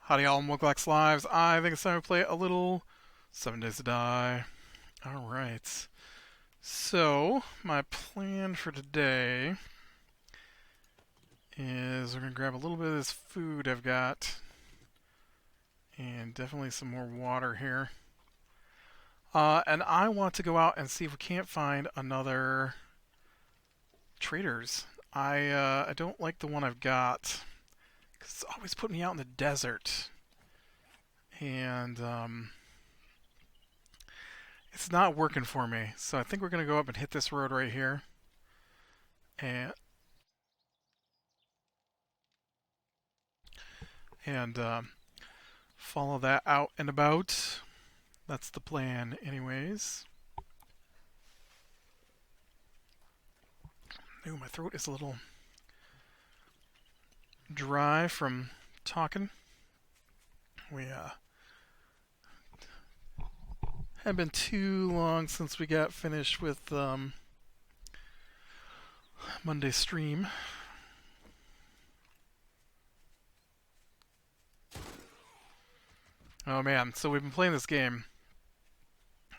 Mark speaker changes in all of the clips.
Speaker 1: Howdy y'all, Muglax Lives. I think it's time to play a little 7 Days to Die. Alright. So, my plan for today is we're going to grab a little bit of this food I've got. And definitely some more water here. And I want to go out and see if we can't find another traders. I don't like the one I've got. Because it's always putting me out in the desert. And, it's not working for me. So I think we're going to go up and hit this road right here. And and follow that out and about. That's the plan, anyways. Ooh, my throat is a little dry from talking. We had been too long since we got finished with Monday stream. Oh man, so we've been playing this game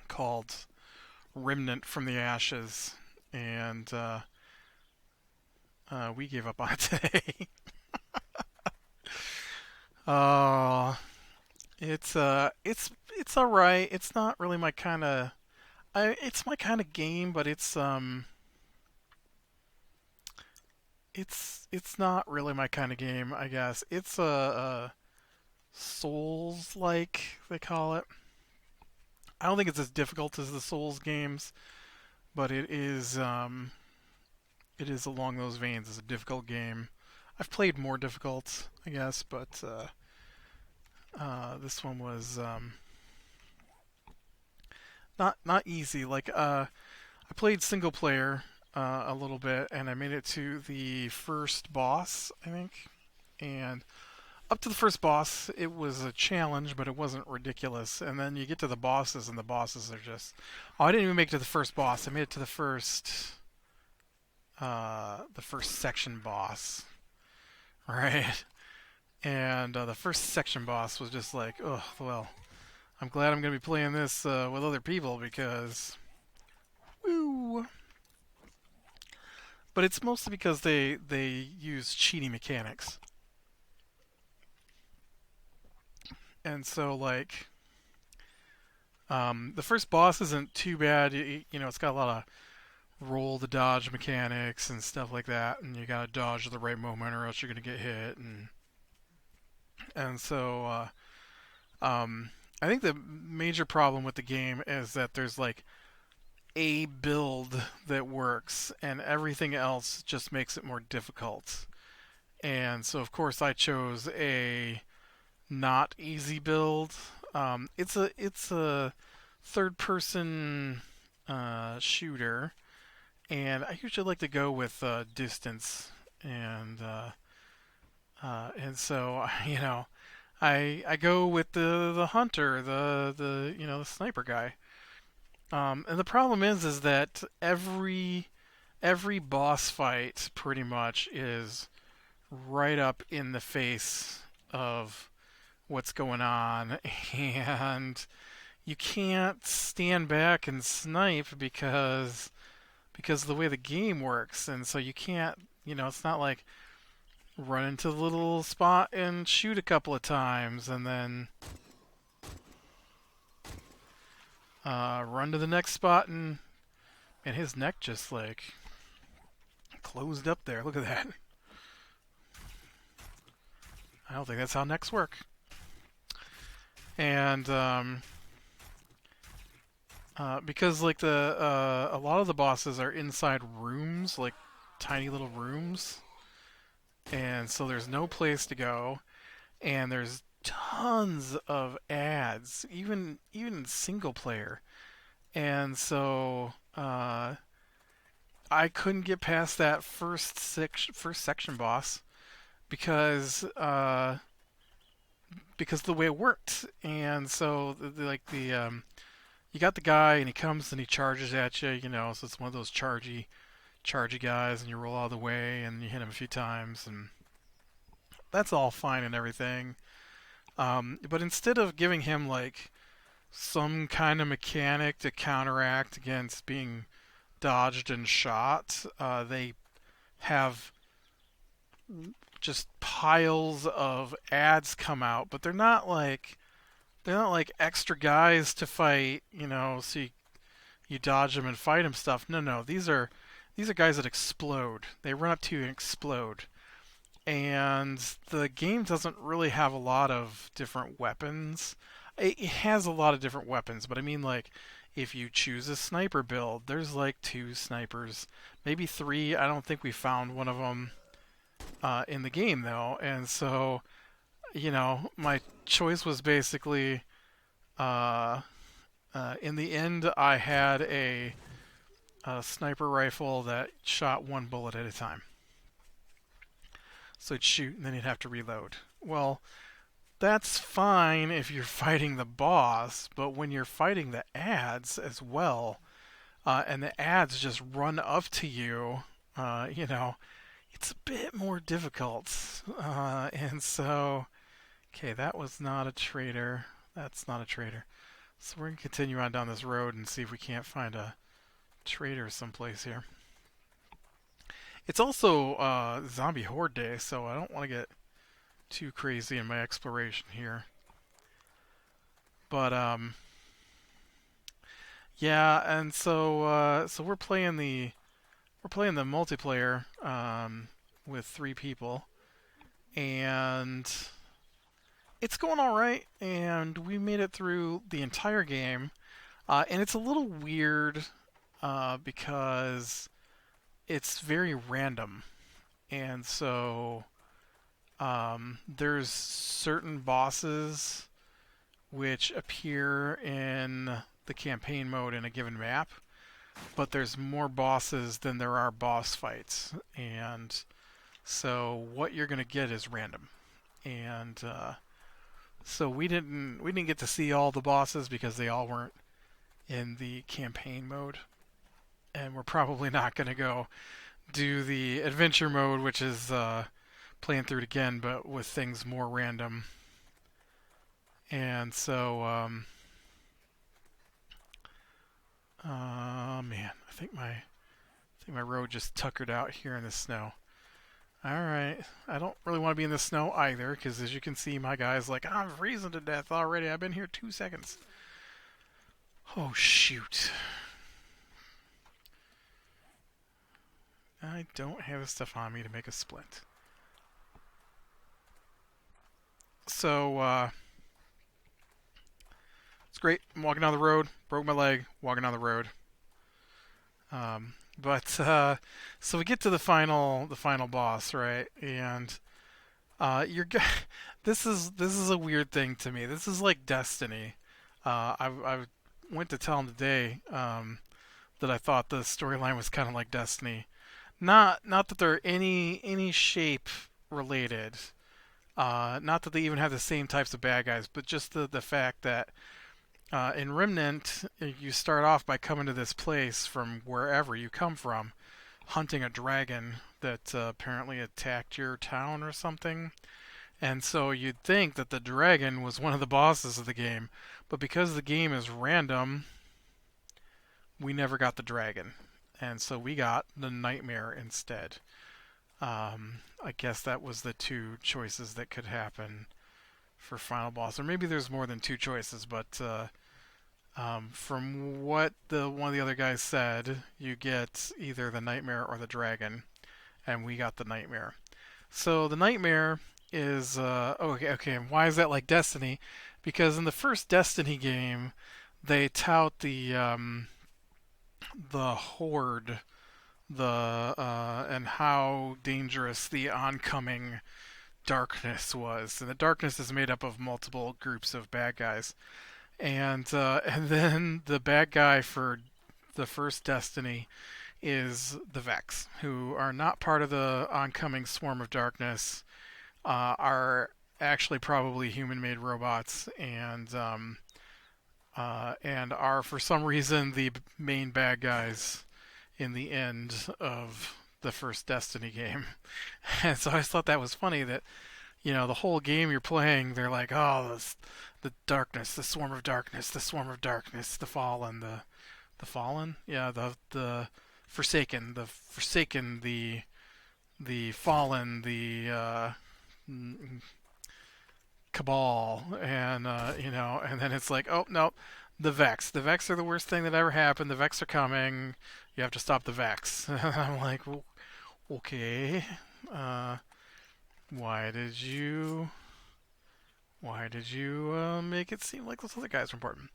Speaker 1: called Remnant from the Ashes, and we gave up on it today. uh, it's all right. It's not really my kind of. It's my kind of game, but it's not really my kind of game. I guess it's a Souls like they call it. I don't think it's as difficult as the Souls games, but it is along those veins. It's a difficult game. I've played more difficult, I guess, but this one was not easy. Like I played single player a little bit, and I made it to the first boss, I think, and up to the first boss, it was a challenge, but it wasn't ridiculous. And then you get to the bosses, and the bosses are just. Oh, I didn't even make it to the first boss. I made it to the first section boss, right? And the first section boss was just like, oh well, I'm glad I'm gonna be playing this with other people because, woo. But it's mostly because they use cheating mechanics, and so like the first boss isn't too bad. You know, it's got a lot of roll to dodge mechanics and stuff like that, and you gotta dodge at the right moment or else you're gonna get hit. And so I think the major problem with the game is that there's like a build that works, and everything else just makes it more difficult. And so of course I chose a not easy build. It's a third person shooter, and I usually like to go with distance, and so you know I go with the hunter, the sniper guy. And the problem is that every boss fight pretty much is right up in the face of what's going on, and you can't stand back and snipe because of the way the game works, and so you can't. It's not like run into the little spot and shoot a couple of times, and then run to the next spot, and his neck just like closed up there. Look at that. I don't think that's how necks work. And because like the a lot of the bosses are inside rooms, like tiny little rooms, and so there's no place to go, and there's tons of ads, even single player, and so I couldn't get past that first section boss because because of the way it worked, and so you got the guy and he comes and he charges at you, so it's one of those chargy guys, and you roll out of the way and you hit him a few times, and that's all fine and everything. But instead of giving him like some kind of mechanic to counteract against being dodged and shot, they have just piles of ads come out, but they're not like extra guys to fight, so you dodge them and fight them stuff. No, no, these are guys that explode. They run up to you and explode. And the game doesn't really have a lot of different weapons. It has a lot of different weapons, but I mean, like, if you choose a sniper build, there's like two snipers, maybe three. I don't think we found one of them in the game though, and so my choice was basically uh, in the end, I had a sniper rifle that shot one bullet at a time. So it'd shoot and then you'd have to reload. Well, that's fine if you're fighting the boss, but when you're fighting the ads as well, and the ads just run up to you, it's a bit more difficult. And so, okay, that was not a traitor. That's not a traitor. So we're going to continue on down this road and see if we can't find a trader someplace here. It's also zombie horde day, so I don't want to get too crazy in my exploration here. But yeah, and so we're playing the multiplayer with three people, and it's going all right. And we made it through the entire game, and it's a little weird because it's very random, and so there's certain bosses which appear in the campaign mode in a given map, but there's more bosses than there are boss fights, and so what you're gonna get is random. And so we didn't get to see all the bosses because they all weren't in the campaign mode, and we're probably not gonna go do the adventure mode, which is playing through it again, but with things more random. And so, man, I think my road just tuckered out here in the snow. All right, I don't really want to be in the snow either, because as you can see, my guy's like, I'm freezing to death already. I've been here 2 seconds. Oh shoot! I don't have the stuff on me to make a splint. So, it's great. I'm walking down the road, broke my leg, walking down the road. But so we get to the final boss, right? And you're this is a weird thing to me. This is like Destiny. I went to tell him today that I thought the storyline was kind of like Destiny. Not that they're any shape related. Not that they even have the same types of bad guys, but just the fact that in Remnant, you start off by coming to this place from wherever you come from, hunting a dragon that apparently attacked your town or something. And so you'd think that the dragon was one of the bosses of the game, but because the game is random, we never got the dragon. And so we got the nightmare instead. I guess that was the two choices that could happen for final boss, or maybe there's more than two choices. But from what one of the other guys said, you get either the nightmare or the dragon, and we got the nightmare. So the nightmare is okay. And why is that like Destiny? Because in the first Destiny game, they tout the horde, and how dangerous the oncoming darkness was. And the darkness is made up of multiple groups of bad guys. And then the bad guy for the first Destiny is the Vex, who are not part of the oncoming swarm of darkness, are actually probably human-made robots, and are for some reason the main bad guys in the end of the first Destiny game. And so I just thought that was funny that the whole game you're playing, they're like, oh, the darkness, the swarm of darkness, the swarm of darkness, the fallen, the fallen, yeah, the forsaken, the fallen, the cabal, and and then it's like, oh no, the Vex are the worst thing that ever happened. The Vex are coming. You have to stop the Vex. And I'm like, well, okay, uh, why did you make it seem like those other guys were important?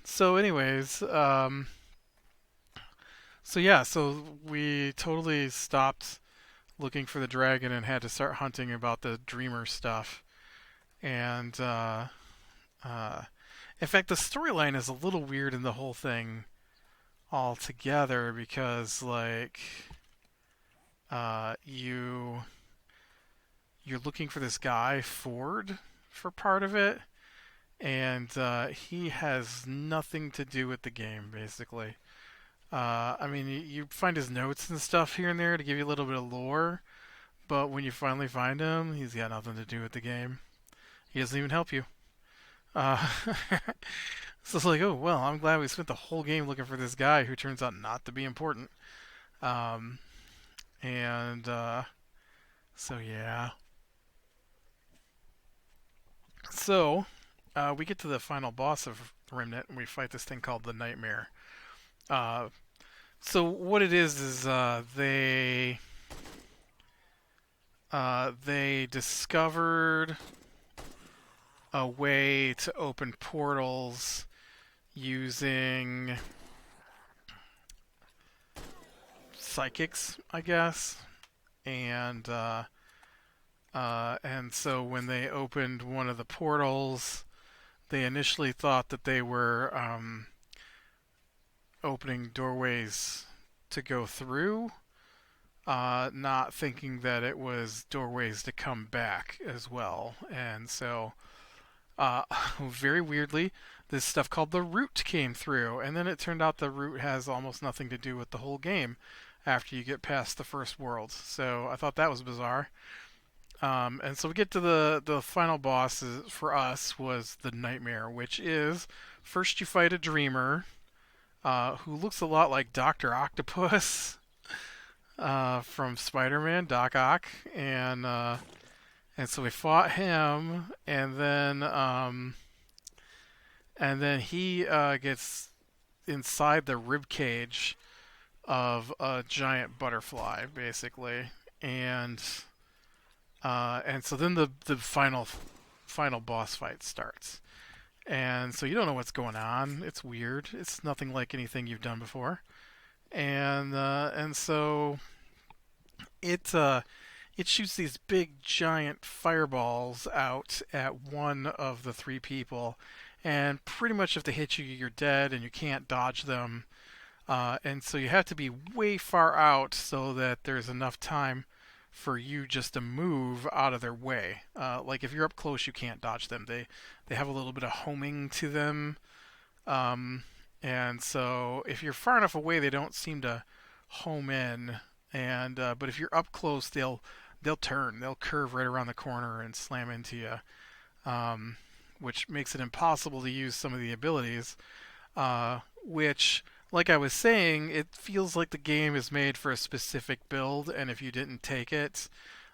Speaker 1: So anyways, so yeah, so we totally stopped looking for the dragon and had to start hunting about the dreamer stuff. And uh, in fact, the storyline is a little weird in the whole thing altogether because like you you're looking for this guy Ford for part of it, and he has nothing to do with the game basically. I mean, you find his notes and stuff here and there to give you a little bit of lore, but when you finally find him, he's got nothing to do with the game. He doesn't even help you. Uh, so it's like, oh well, I'm glad we spent the whole game looking for this guy who turns out not to be important. Um, and so yeah, so we get to the final boss of Remnant, and we fight this thing called the Nightmare. Uh, so what it is they discovered a way to open portals using psychics, I guess, and so when they opened one of the portals, they initially thought that they were opening doorways to go through, not thinking that it was doorways to come back as well. And so, very weirdly, this stuff called the root came through, and then it turned out the root has almost nothing to do with the whole game after you get past the first world. So I thought that was bizarre. And so we get to the final boss for us was the Nightmare, which is first you fight a dreamer who looks a lot like Doctor Octopus from Spider-Man, Doc Ock, and so we fought him, and then he gets inside the rib cage of a giant butterfly, basically, and so then the final boss fight starts. And so you don't know what's going on. It's weird. It's nothing like anything you've done before. And so it shoots these big giant fireballs out at one of the three people, and pretty much if they hit you, you're dead, and you can't dodge them. And so you have to be way far out so that there's enough time for you just to move out of their way. Like if you're up close, you can't dodge them. They have a little bit of homing to them, um, and so if you're far enough away, they don't seem to home in. And but if you're up close, they'll curve right around the corner and slam into you, which makes it impossible to use some of the abilities. Which, like I was saying, it feels like the game is made for a specific build, and if you didn't take it,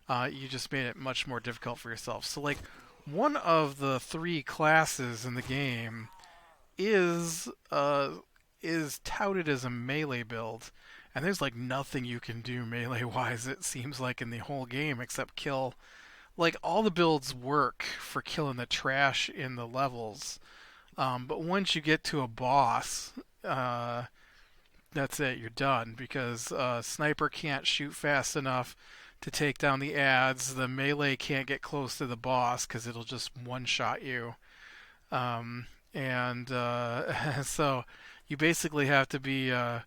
Speaker 1: you just made it much more difficult for yourself. So, like, one of the three classes in the game is uh, is touted as a melee build, and there's like nothing you can do melee wise. It seems like in the whole game except kill. Like all the builds work for killing the trash in the levels, but once you get to a boss, uh, that's it. You're done because sniper can't shoot fast enough to take down the ads. The melee can't get close to the boss because it'll just one shot you. And so you basically have to be a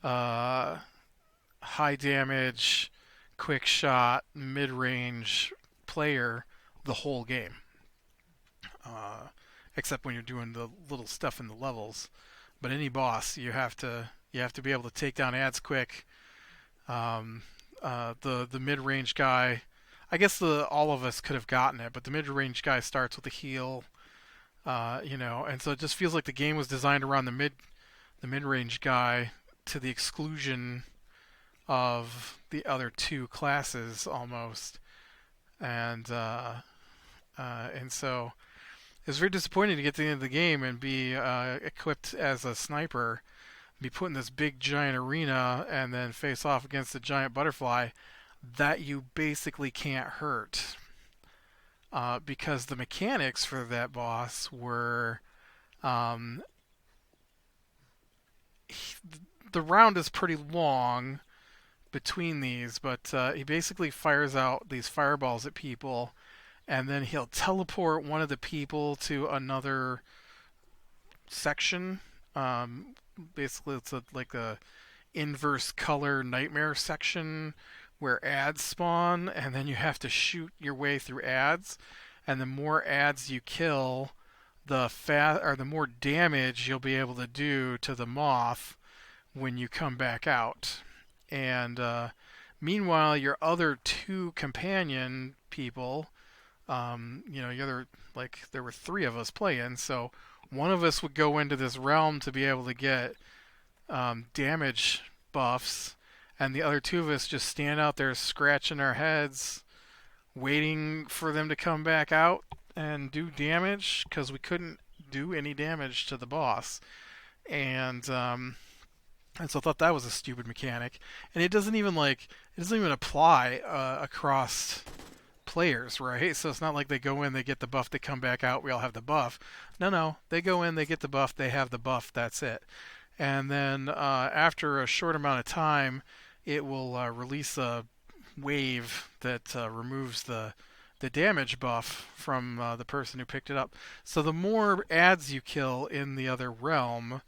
Speaker 1: high damage, quick shot, mid range player the whole game, uh, except when you're doing the little stuff in the levels. But any boss, you have to be able to take down ads quick. Um, the mid range guy, I guess the all of us could have gotten it, but the mid-range guy starts with a heal, and so it just feels like the game was designed around the mid-range guy to the exclusion of the other two classes almost, and so it was very disappointing to get to the end of the game and be equipped as a sniper, be put in this big giant arena, and then face off against a giant butterfly that you basically can't hurt. Because the mechanics for that boss were um, the round is pretty long between these, but he basically fires out these fireballs at people, and then he'll teleport one of the people to another section. Um, Basically, it's like a inverse color nightmare section where ads spawn, and then you have to shoot your way through ads. And the more ads you kill, the more damage you'll be able to do to the moth when you come back out. And meanwhile, your other two companion people, the other, like, there were three of us playing, so one of us would go into this realm to be able to get damage buffs, and the other two of us just stand out there scratching our heads, waiting for them to come back out and do damage because we couldn't do any damage to the boss. And so I thought that was a stupid mechanic, and it doesn't even apply across players, right? So it's not like they go in, they get the buff, they come back out, we all have the buff. No, they go in, they get the buff, they have the buff, that's it. And then after a short amount of time, it will release a wave that removes the damage buff from the person who picked it up. So the more ads you kill in the other realm,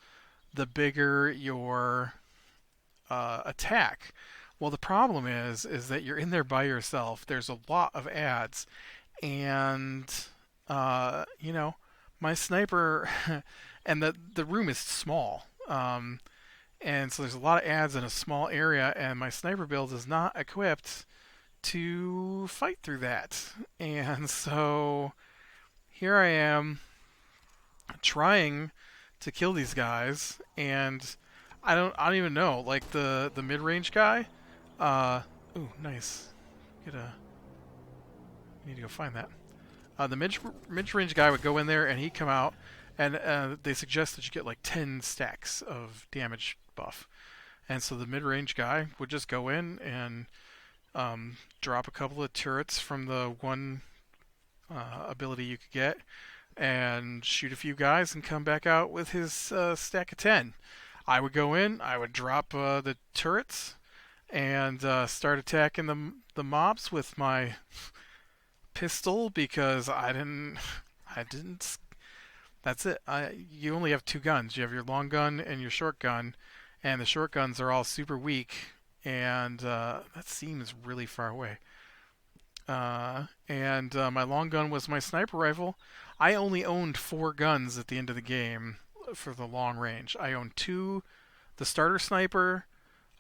Speaker 1: the bigger your attack. Well, the problem is that you're in there by yourself. There's a lot of ads, and my sniper, and the room is small. And so there's a lot of ads in a small area, and my sniper build is not equipped to fight through that. And so here I am trying to kill these guys, and I don't even know. Like the mid range guy. Ooh, nice. Get a. Need to go find that. The mid range guy would go in there, and he'd come out, and they suggest that you get like 10 stacks of damage buff. And so the mid range guy would just go in and drop a couple of turrets from the one ability you could get, and shoot a few guys, and come back out with his stack of 10. I would go in, I would drop the turrets, and start attacking the mobs with my pistol because I didn't. That's it. You only have two guns. You have your long gun and your short gun, and the short guns are all super weak, and that seems really far away. And my long gun was my sniper rifle. I only owned four guns at the end of the game for the long range. I owned two, the starter sniper,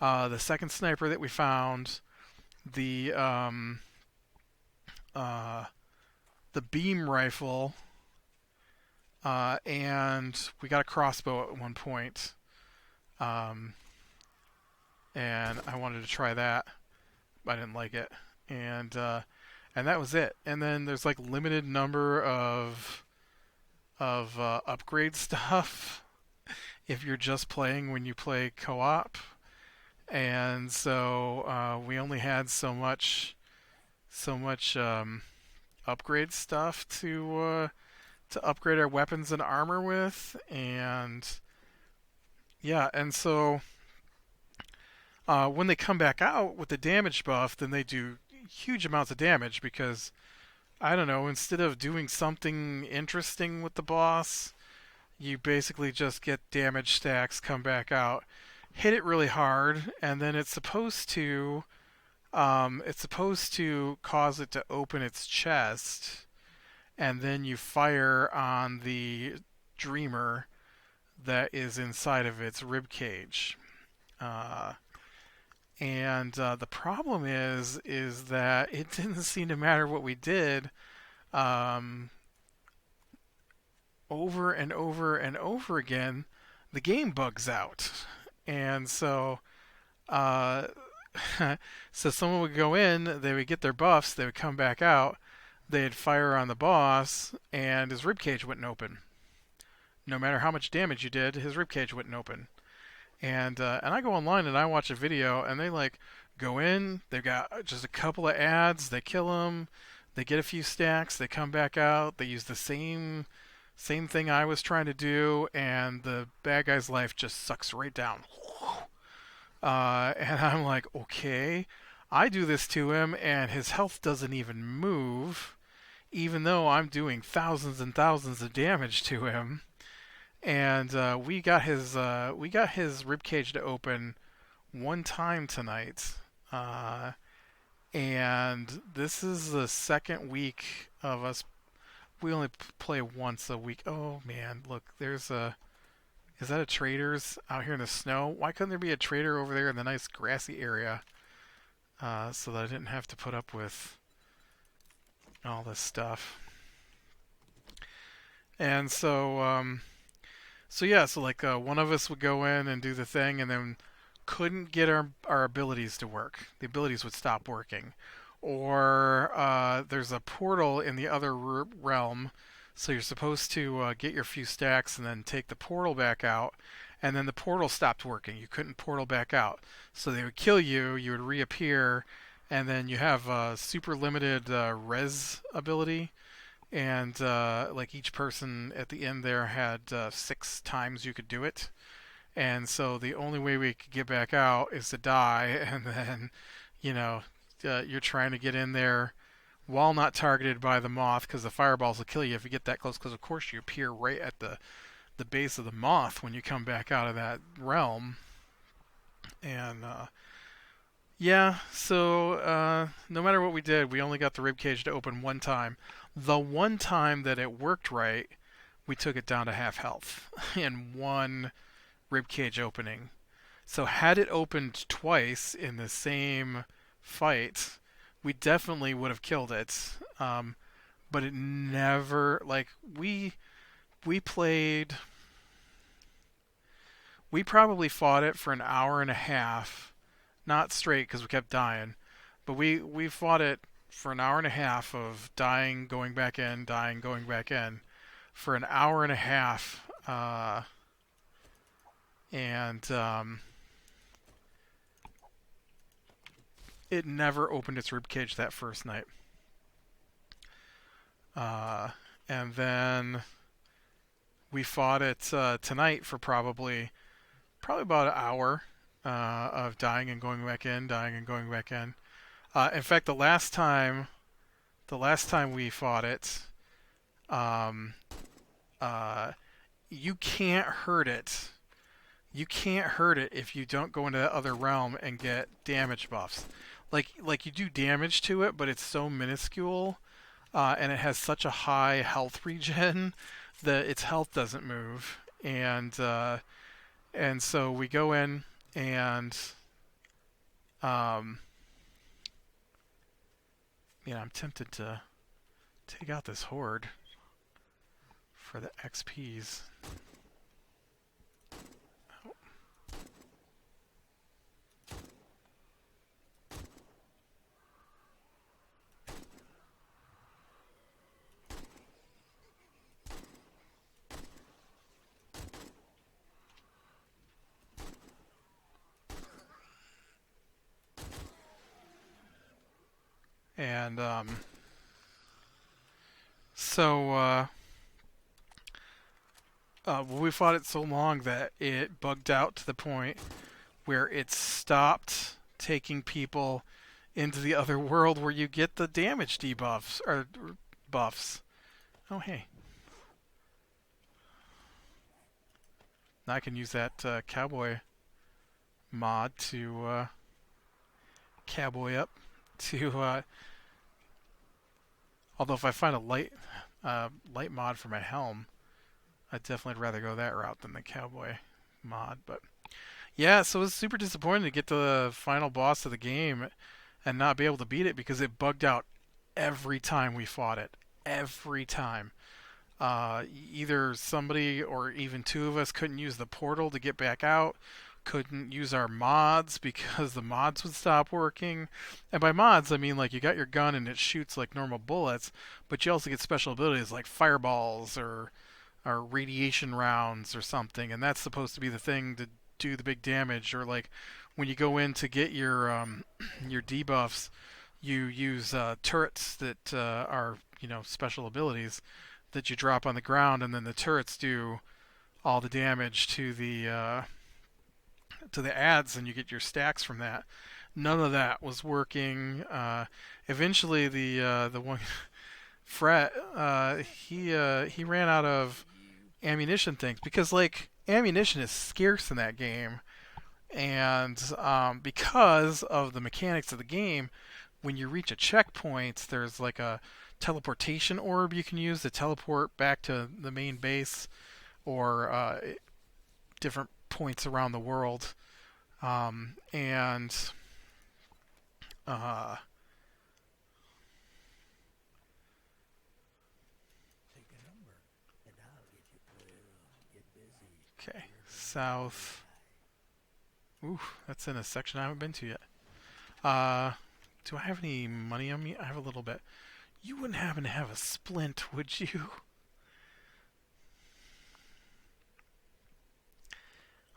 Speaker 1: the second sniper that we found, the the beam rifle, and we got a crossbow at one point. Um, and I wanted to try that, but I didn't like it. And that was it. And then there's like limited number of upgrade stuff if you're just playing when you play co-op. And so we only had so much upgrade stuff to upgrade our weapons and armor with, and yeah, and so when they come back out with the damage buff, then they do huge amounts of damage because I don't know, instead of doing something interesting with the boss, you basically just get damage stacks, come back out, hit it really hard, and then it's supposed to cause it to open its chest, and then you fire on the dreamer that is inside of its rib cage. Uh, And the problem is that it didn't seem to matter what we did. Um, Over and over and over again, the game bugs out, and so uh, so someone would go in, they would get their buffs, they would come back out, they'd fire on the boss, and his ribcage wouldn't open. No matter how much damage you did, his ribcage wouldn't open. And I go online and I watch a video, and they like go in. They've got just a couple of ads. They kill them. They get a few stacks. They come back out. They use the same thing I was trying to do, and the bad guy's life just sucks right down. And I'm like, okay, I do this to him, and his health doesn't even move, even though I'm doing thousands and thousands of damage to him. And we got his rib cage to open one time tonight, uh, and this is the second week of us. We only play once a week. Oh man, look, there's a. Is that a trader's out here in the snow? Why couldn't there be a trader over there in the nice grassy area, so that I didn't have to put up with all this stuff? And so yeah, so like one of us would go in and do the thing, and then couldn't get our abilities to work. The abilities would stop working, or there's a portal in the other realm, so you're supposed to get your few stacks and then take the portal back out, and then the portal stopped working. You couldn't portal back out, so they would kill you. You would reappear, and then you have a super limited res ability, and like each person at the end there had 6 times you could do it, and so the only way we could get back out is to die, and then you know you're trying to get in there while not targeted by the moth, because the fireballs will kill you if you get that close, because of course you appear right at the base of the moth when you come back out of that realm. And yeah, so no matter what we did, we only got the ribcage to open one time. The one time that it worked right, we took it down to half health in one ribcage opening. So had it opened twice in the same fight, we definitely would have killed it. But it never like we played. We probably fought it for an hour and a half, not straight because we kept dying, but we fought it for an hour and a half of dying, going back in, dying, going back in, for an hour and a half, and it never opened its ribcage that first night. Uh, and then we fought it tonight for probably about an hour of dying and going back in, dying and going back in. In fact, the last time we fought it, um, uh, you can't hurt it. You can't hurt it if you don't go into that other realm and get damage buffs. Like you do damage to it, but it's so minuscule, and it has such a high health regen that its health doesn't move. And so we go in and um, I'm tempted to take out this horde for the XPs. And so we fought it so long that it bugged out to the point where it stopped taking people into the other world where you get the damage debuffs or buffs. Oh hey, now I can use that cowboy mod to cowboy up to. Although if I find a light mod for my helm, I'd definitely rather go that route than the cowboy mod. But Yeah, so it was super disappointing to get to the final boss of the game and not be able to beat it because it bugged out every time we fought it. Every time. Either somebody or even two of us couldn't use the portal to get back out, couldn't use our mods because the mods would stop working. And by mods, I mean like you got your gun and it shoots like normal bullets, but you also get special abilities like fireballs or radiation rounds or something, and that's supposed to be the thing to do the big damage. Or like when you go in to get your your debuffs, you use turrets that are special abilities that you drop on the ground, and then the turrets do all the damage to the ads, and you get your stacks from that. None of that was working. Eventually, the one Fret he ran out of ammunition things because like ammunition is scarce in that game, and because of the mechanics of the game, when you reach a checkpoint, there's like a teleportation orb you can use to teleport back to the main base or different points around the world. And uh, okay, south. Ooh, that's in a section I haven't been to yet. Uh, do I have any money on me? I have a little bit. You wouldn't happen to have a splint, would you?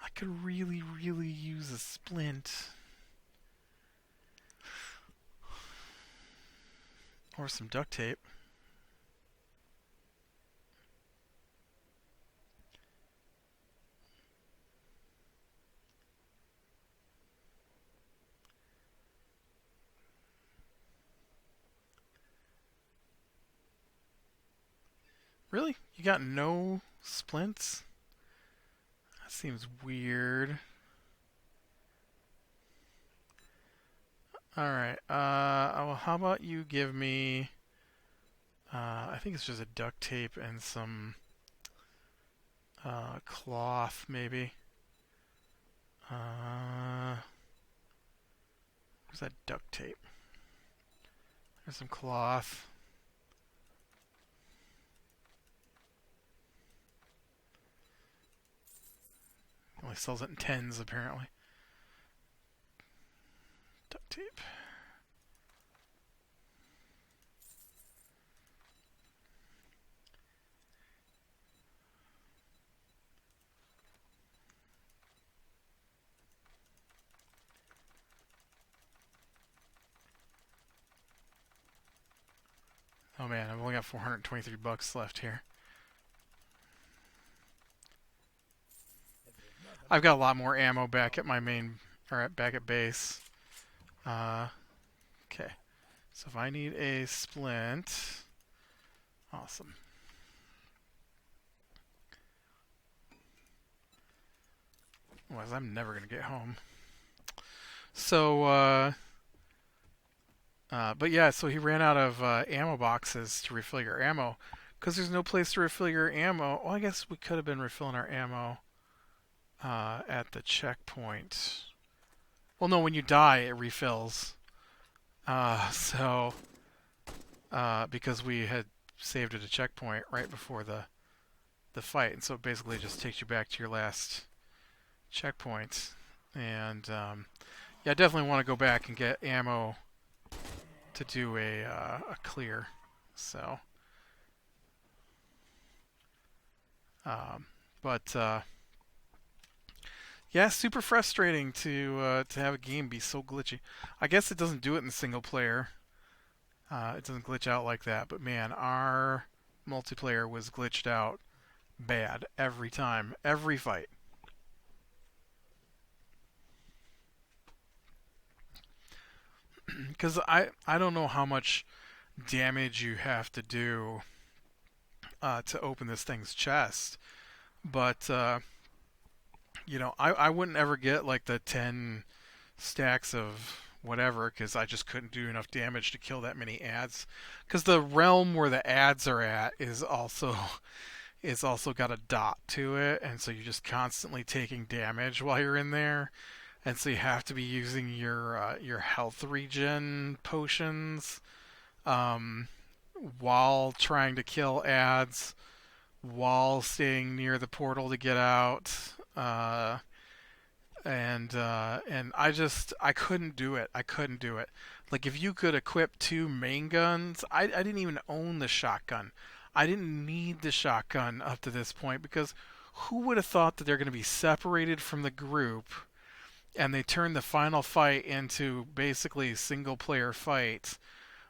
Speaker 1: I could really, really use a splint. Or some duct tape. Really? You got no splints? That seems weird. Alright, well, how about you give me, I think it's just a duct tape and some, cloth, maybe. Uh, where's that duct tape? There's some cloth. Only sells it in tens, apparently. Duct tape. Oh man, I've only got 423 bucks left here. I've got a lot more ammo back at my main, or back at base. Uh, okay. So if I need a splint, awesome. Otherwise, I'm never gonna get home. So, but yeah, so he ran out of ammo boxes to refill your ammo because there's no place to refill your ammo. Well, I guess we could have been refilling our ammo at the checkpoint. Well, no, when you die, it refills. So, because we had saved at a checkpoint right before the fight, and so it basically just takes you back to your last checkpoint. And yeah, I definitely want to go back and get ammo to do a clear. So, um, but yeah, super frustrating to have a game be so glitchy. I guess it doesn't do it in single player. It doesn't glitch out like that. But man, our multiplayer was glitched out bad every time, every fight. Because I don't know how much damage you have to do to open this thing's chest, but I wouldn't ever get like the 10 stacks of whatever because I just couldn't do enough damage to kill that many ads. Because the realm where the ads are at is also it's also got a dot to it, and so you're just constantly taking damage while you're in there, and so you have to be using your health regen potions um, while trying to kill ads, while staying near the portal to get out. And I couldn't do it. I couldn't do it. Like if you could equip two main guns, I didn't even own the shotgun. I didn't need the shotgun up to this point because who would have thought that they're going to be separated from the group and they turn the final fight into basically a single player fight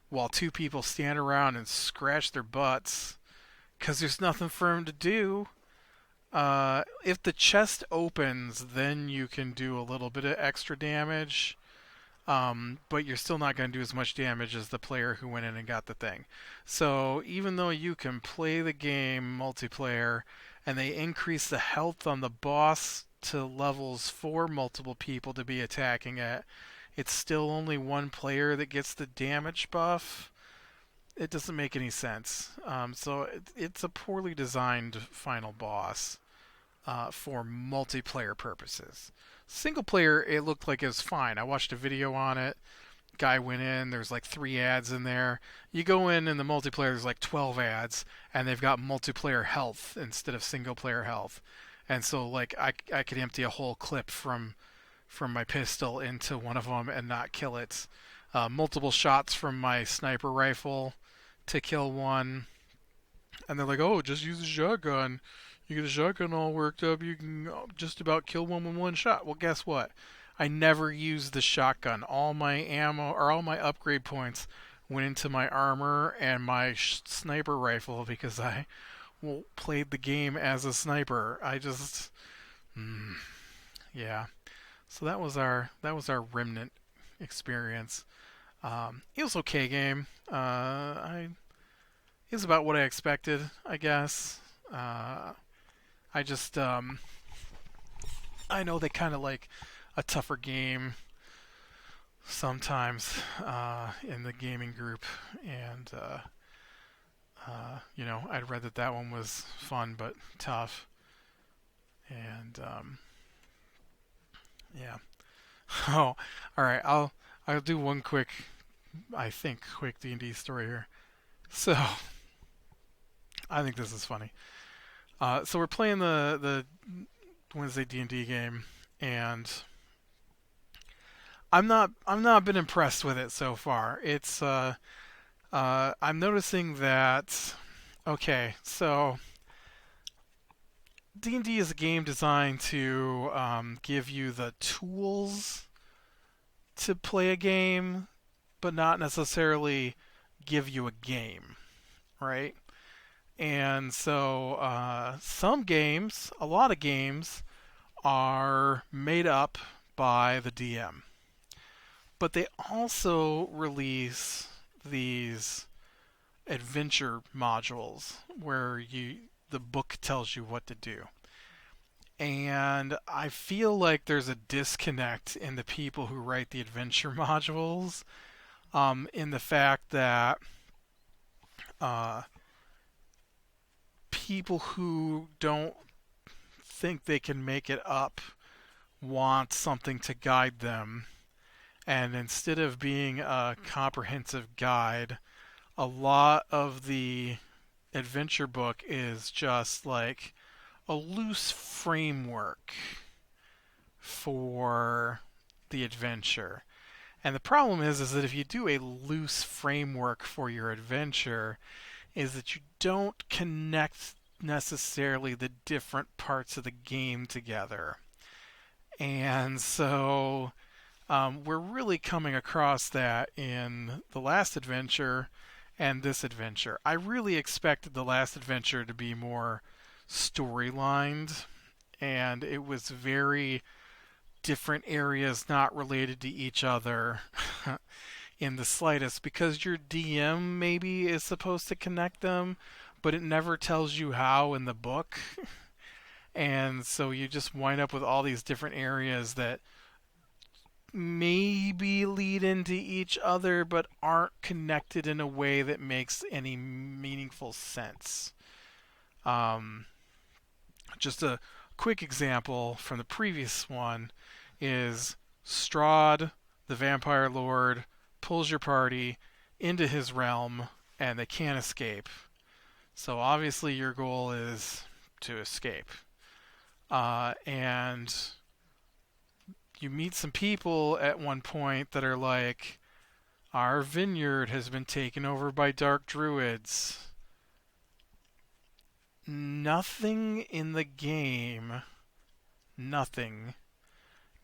Speaker 1: while two people stand around and scratch their butts because there's nothing for them to do. If the chest opens, then you can do a little bit of extra damage, but you're still not going to do as much damage as the player who went in and got the thing. So even though you can play the game multiplayer and they increase the health on the boss to levels for multiple people to be attacking it, it's still only one player that gets the damage buff. It doesn't make any sense. It's a poorly designed final boss for multiplayer purposes. Single player, it looked like it was fine. I watched a video on it. Guy went in. There's like 3 ads in there. You go in the multiplayer. There's like 12 ads, and they've got multiplayer health instead of single player health. And so like I could empty a whole clip from my pistol into one of them and not kill it. Multiple shots from my sniper rifle to kill one. And they're like, oh, just use a shotgun. You get a shotgun all worked up, you can just about kill one with one shot. Well, guess what? I never used the shotgun. All my ammo or all my upgrade points went into my armor and my sniper rifle because I played the game as a sniper. Yeah. So that was our Remnant experience. It was okay game. It was about what I expected, I guess. I just I know they kind of like a tougher game sometimes in the gaming group, and I'd read that that one was fun but tough, and yeah. Oh, all right. I'll do one quick, I think, quick D&D story here. So I think this is funny. So we're playing the Wednesday D&D game, and I'm not been impressed with it so far. It's I'm noticing that okay, so D&D is a game designed to give you the tools to play a game, but not necessarily give you a game, right? And so some games, a lot of games, are made up by the DM. But they also release these adventure modules where the book tells you what to do. And I feel like there's a disconnect in the people who write the adventure modules, in the fact that uh, people who don't think they can make it up want something to guide them. And instead of being a comprehensive guide, a lot of the adventure book is just like a loose framework for the adventure. And the problem is that if you do a loose framework for your adventure, is that you don't connect necessarily the different parts of the game together. And so we're really coming across that in the last adventure and this adventure. I really expected the last adventure to be more storylined, and it was very different areas not related to each other in the slightest because your DM maybe is supposed to connect them, but it never tells you how in the book. And so you just wind up with all these different areas that maybe lead into each other but aren't connected in a way that makes any meaningful sense. Um, just a quick example from the previous one is Strahd, the vampire lord, pulls your party into his realm and they can't escape. So obviously your goal is to escape. And you meet some people at one point that are like, our vineyard has been taken over by dark druids. Nothing in the game, nothing,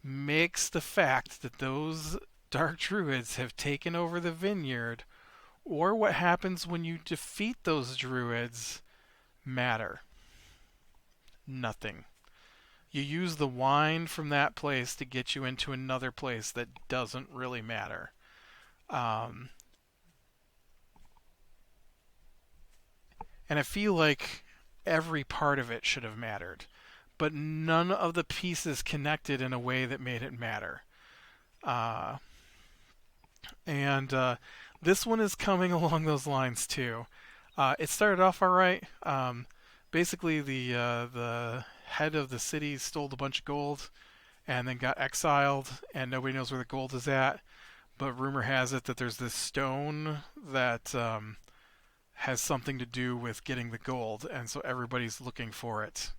Speaker 1: makes the fact that those dark druids have taken over the vineyard or what happens when you defeat those druids matter. Nothing. You use the wine from that place to get you into another place that doesn't really matter. Um, and I feel like every part of it should have mattered, but none of the pieces connected in a way that made it matter. Uh, and this one is coming along those lines too. It started off all right. Basically, the head of the city stole a bunch of gold and then got exiled, and nobody knows where the gold is at. But rumor has it that there's this stone that has something to do with getting the gold, and so everybody's looking for it.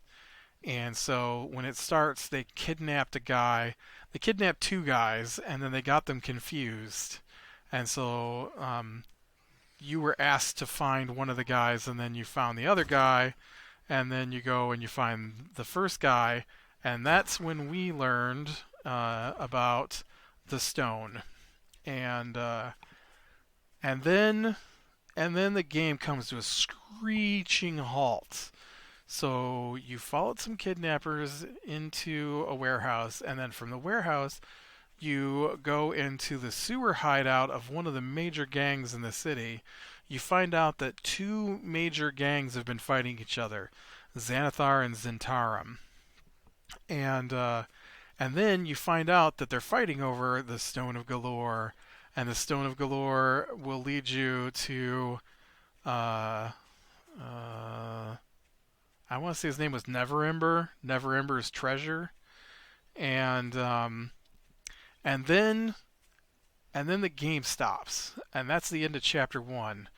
Speaker 1: And so when it starts, they kidnapped a guy. They kidnapped two guys, and then they got them confused. And so you were asked to find one of the guys, and then you found the other guy, and then you go and you find the first guy, and that's when we learned about the stone. And and then the game comes to a screeching halt. So you followed some kidnappers into a warehouse, and then from the warehouse, you go into the sewer hideout of one of the major gangs in the city. You find out that two major gangs have been fighting each other, Xanathar and Zentarum. And then you find out that they're fighting over the Stone of Galore, and the Stone of Galore will lead you to uh, uh, I want to say his name was Neverember, Neverember's treasure, and and then the game stops, and that's the end of chapter one.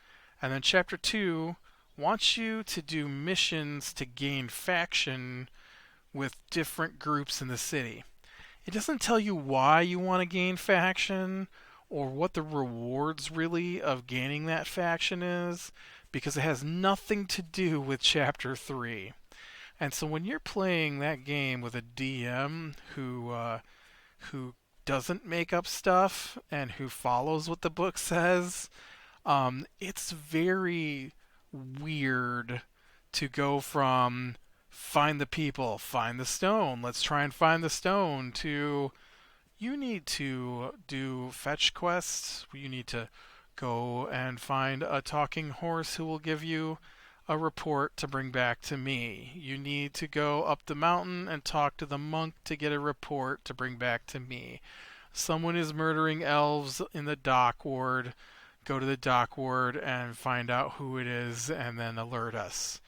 Speaker 1: And then chapter two wants you to do missions to gain faction with different groups in the city. It doesn't tell you why you want to gain faction or what the rewards really of gaining that faction is, because it has nothing to do with chapter 3. And so when you're playing that game with a DM who doesn't make up stuff and who follows what the book says, it's very weird to go from find the people, find the stone, let's try and find the stone, to you need to do fetch quests. You need to go and find a talking horse who will give you a report to bring back to me. You need to go up the mountain and talk to the monk to get a report to bring back to me. Someone is murdering elves in the dock ward. Go to the dock ward and find out who it is and then alert us.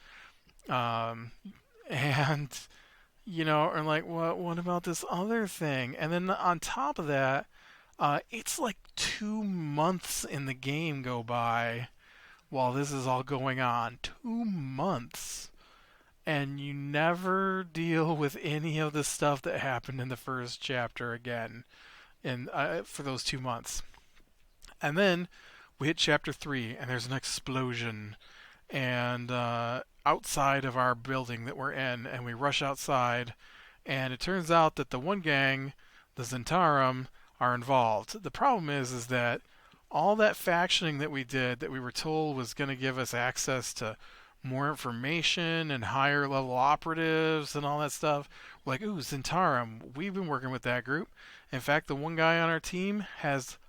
Speaker 1: Um, and and like, what about this other thing? And then on top of that, it's like 2 months in the game go by while this is all going on. 2 months. And you never deal with any of the stuff that happened in the first chapter again for those 2 months. And then we hit chapter 3, and there's an explosion. And outside of our building that we're in, and we rush outside, and it turns out that the one gang, the Zentarum, are involved. The problem is that all that factioning that we did, that we were told was going to give us access to more information and higher level operatives and all that stuff, we're like, ooh, Zentarum, we've been working with that group. In fact, the one guy on our team has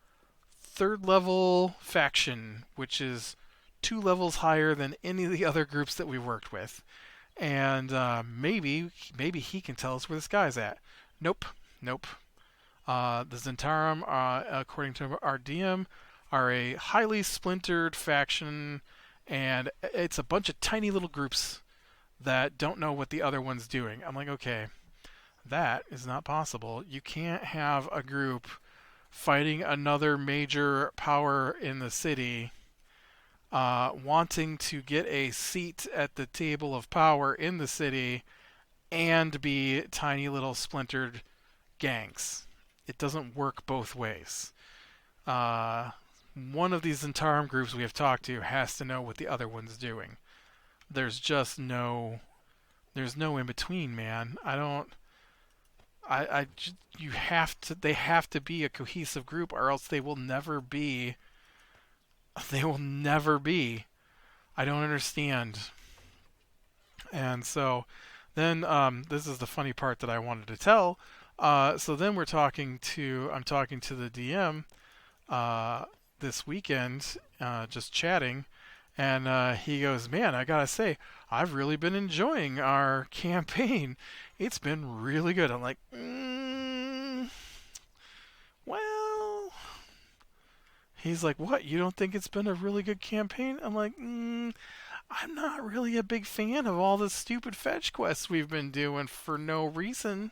Speaker 1: third level faction, which is 2 levels higher than any of the other groups that we worked with. And maybe he can tell us where this guy's at. Nope, nope. The Zentarum, according to our DM, are a highly splintered faction, and it's a bunch of tiny little groups that don't know what the other one's doing. I'm like, okay, that is not possible. You can't have a group fighting another major power in the city, wanting to get a seat at the table of power in the city, and be tiny little splintered gangs. It doesn't work both ways. Uh, One of these Zentarum groups we have talked to has to know what the other one's doing. There's just there's no in between, man. I don't. You have to. They have to be a cohesive group, or else they will never be. They will never be. I don't understand. And so, then this is the funny part that I wanted to tell. So then I'm talking to the DM uh, this weekend, just chatting, and he goes, "Man, I gotta say, I've really been enjoying our campaign. It's been really good." I'm like, well. He's like, "What? You don't think it's been a really good campaign?" I'm like, I'm not really a big fan of all the stupid fetch quests we've been doing for no reason.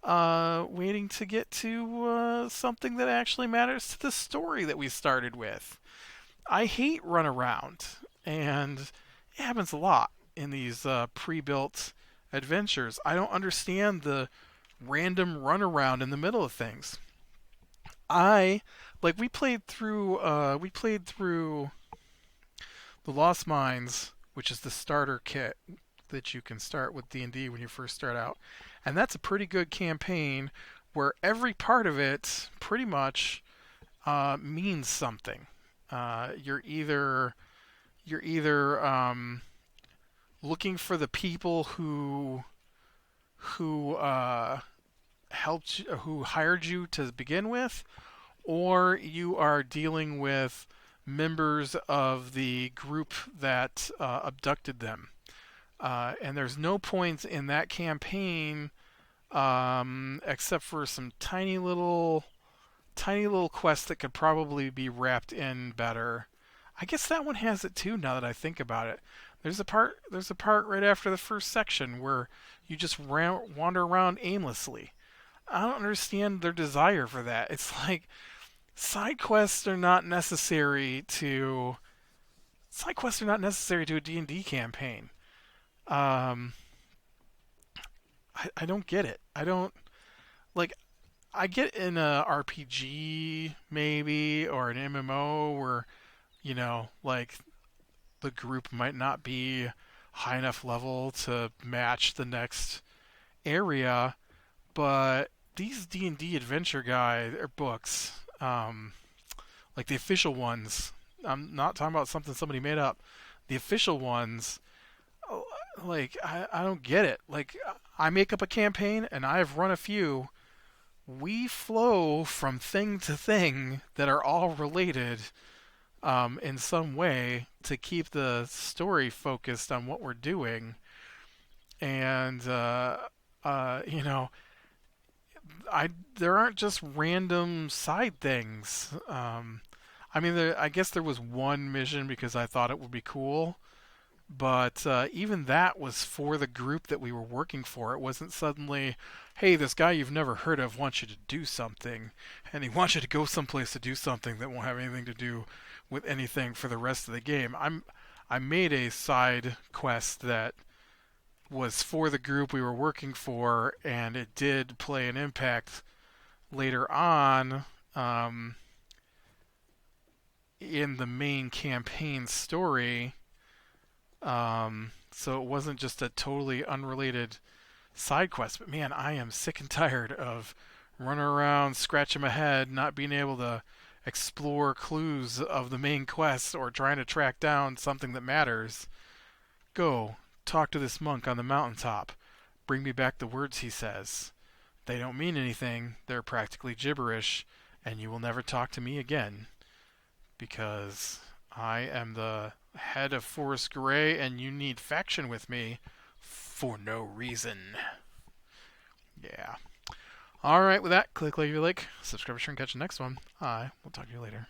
Speaker 1: Waiting to get to something that actually matters to the story that we started with. I hate runaround, and it happens a lot in these pre-built adventures. I don't understand the random runaround in the middle of things. I like we played through the Lost Mines, which is the starter kit that you can start with D&D when you first start out. And that's a pretty good campaign where every part of it pretty much means something. You're either looking for the people who helped you, who hired you to begin with, or you are dealing with members of the group that abducted them. And there's no points in that campaign except for some tiny little quests that could probably be wrapped in better. I guess that one has it too. Now that I think about it, There's a part right after the first section where you just wander around aimlessly. I don't understand their desire for that. It's like side quests are not necessary to a D&D campaign. Um, I don't get it. I don't like. I get in a RPG maybe or an MMO where like the group might not be high enough level to match the next area, but these D&D adventure guide or books, like the official ones. I'm not talking about something somebody made up. The official ones, like I don't get it. Like I make up a campaign and I've run a few. We flow from thing to thing that are all related in some way to keep the story focused on what we're doing. And you know, I there aren't just random side things. I mean, I guess there was one mission because I thought it would be cool, but even that was for the group that we were working for. It wasn't suddenly, hey, this guy you've never heard of wants you to do something, and he wants you to go someplace to do something that won't have anything to do with anything for the rest of the game. I made a side quest that was for the group we were working for, and it did play an impact later on in the main campaign story. So it wasn't just a totally unrelated side quest. But man, I am sick and tired of running around, scratching my head, not being able to explore clues of the main quest or trying to track down something that matters. Go, talk to this monk on the mountaintop. Bring me back the words he says. They don't mean anything, they're practically gibberish, and you will never talk to me again. Because I am the head of Forest Grey and you need faction with me for no reason. Yeah. Alright, with that, click like you like, subscribe, share, and catch the next one. I will talk to you later.